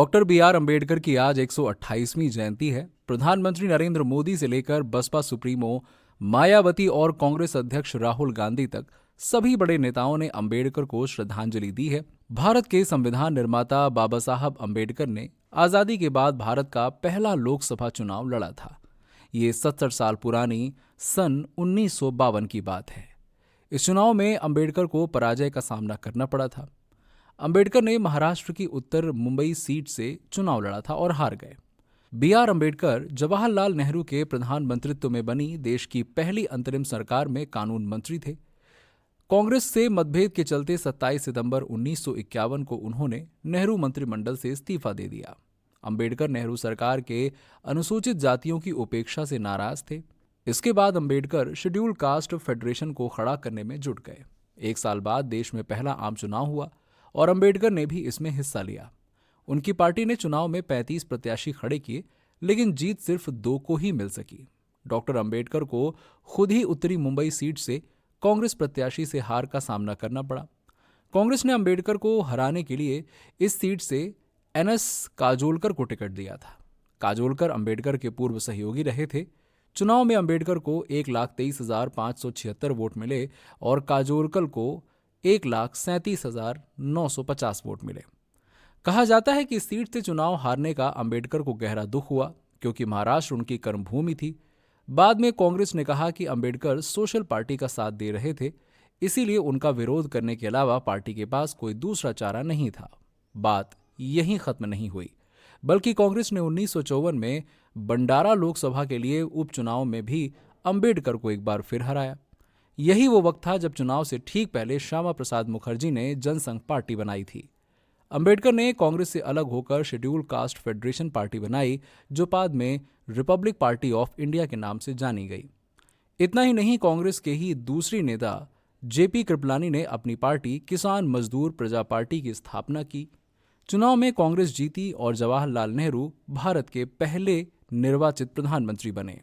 Doctor B R. Ambedkar की आज 128वीं जयंती है। प्रधानमंत्री नरेंद्र मोदी से लेकर बसपा सुप्रीमो मायावती और कांग्रेस अध्यक्ष राहुल गांधी तक सभी बड़े नेताओं ने अंबेडकर को श्रद्धांजलि दी है। भारत के संविधान निर्माता बाबा साहब अंबेडकर ने आजादी के बाद भारत का पहला लोकसभा चुनाव लड़ा था। ये 70 साल पुरानी सन 1952 की बात है। इस चुनाव में अंबेडकर को पराजय का सामना करना पड़ा था। अंबेडकर ने महाराष्ट्र की उत्तर मुंबई सीट से चुनाव लड़ा था और हार गए। बी.आर. अंबेडकर जवाहरलाल नेहरू के प्रधानमंत्रित्व में बनी देश की पहली अंतरिम सरकार में कानून मंत्री थे। कांग्रेस से मतभेद के चलते 27 सितंबर 1951 को उन्होंने नेहरू मंत्रिमंडल से इस्तीफा दे दिया। अंबेडकर नेहरू सरकार के अनुसूचित जातियों की उपेक्षा से नाराज थे। इसके बाद अंबेडकर शेड्यूल कास्ट फेडरेशन को खड़ा करने में जुट गए। 1 साल बाद देश में पहला आम चुनाव हुआ और अंबेडकर ने भी इसमें हिस्सा लिया। उनकी पार्टी ने चुनाव में 35 प्रत्याशी खड़े किए, लेकिन जीत सिर्फ 2 को ही मिल सकी। डॉक्टर अंबेडकर को खुद ही उत्तरी मुंबई सीट से कांग्रेस प्रत्याशी से हार का सामना करना पड़ा। कांग्रेस ने अंबेडकर को हराने के लिए इस सीट से एन.एस. काजोलकर को टिकट दिया था। काजोलकर अंबेडकर के पूर्व सहयोगी रहे थे। चुनाव में अंबेडकर को 1,23,576 वोट मिले और काजोलकर को 1,37,950 वोट मिले। कहा जाता है कि इस सीट से चुनाव हारने का अंबेडकर को गहरा दुख हुआ, क्योंकि महाराष्ट्र उनकी कर्मभूमि थी। बाद में कांग्रेस ने कहा कि अंबेडकर सोशल पार्टी का साथ दे रहे थे, इसीलिए उनका विरोध करने के अलावा पार्टी के पास कोई दूसरा चारा नहीं था। बात यहीं खत्म नहीं हुई, बल्कि कांग्रेस ने 1954 में बंडारा लोकसभा के लिए उपचुनाव में भी अंबेडकर को एक बार फिर हराया। यही वो वक्त था जब चुनाव से ठीक पहले श्यामा प्रसाद मुखर्जी ने जनसंघ पार्टी बनाई थी। अंबेडकर ने कांग्रेस से अलग होकर शेड्यूल कास्ट फेडरेशन पार्टी बनाई, जो बाद में रिपब्लिक पार्टी ऑफ इंडिया के नाम से जानी गई। इतना ही नहीं, कांग्रेस के ही दूसरी नेता जेपी कृपलानी ने अपनी पार्टी किसान मजदूर प्रजा पार्टी की स्थापना की। चुनाव में कांग्रेस जीती और जवाहरलाल नेहरू भारत के पहले निर्वाचित प्रधानमंत्री बने।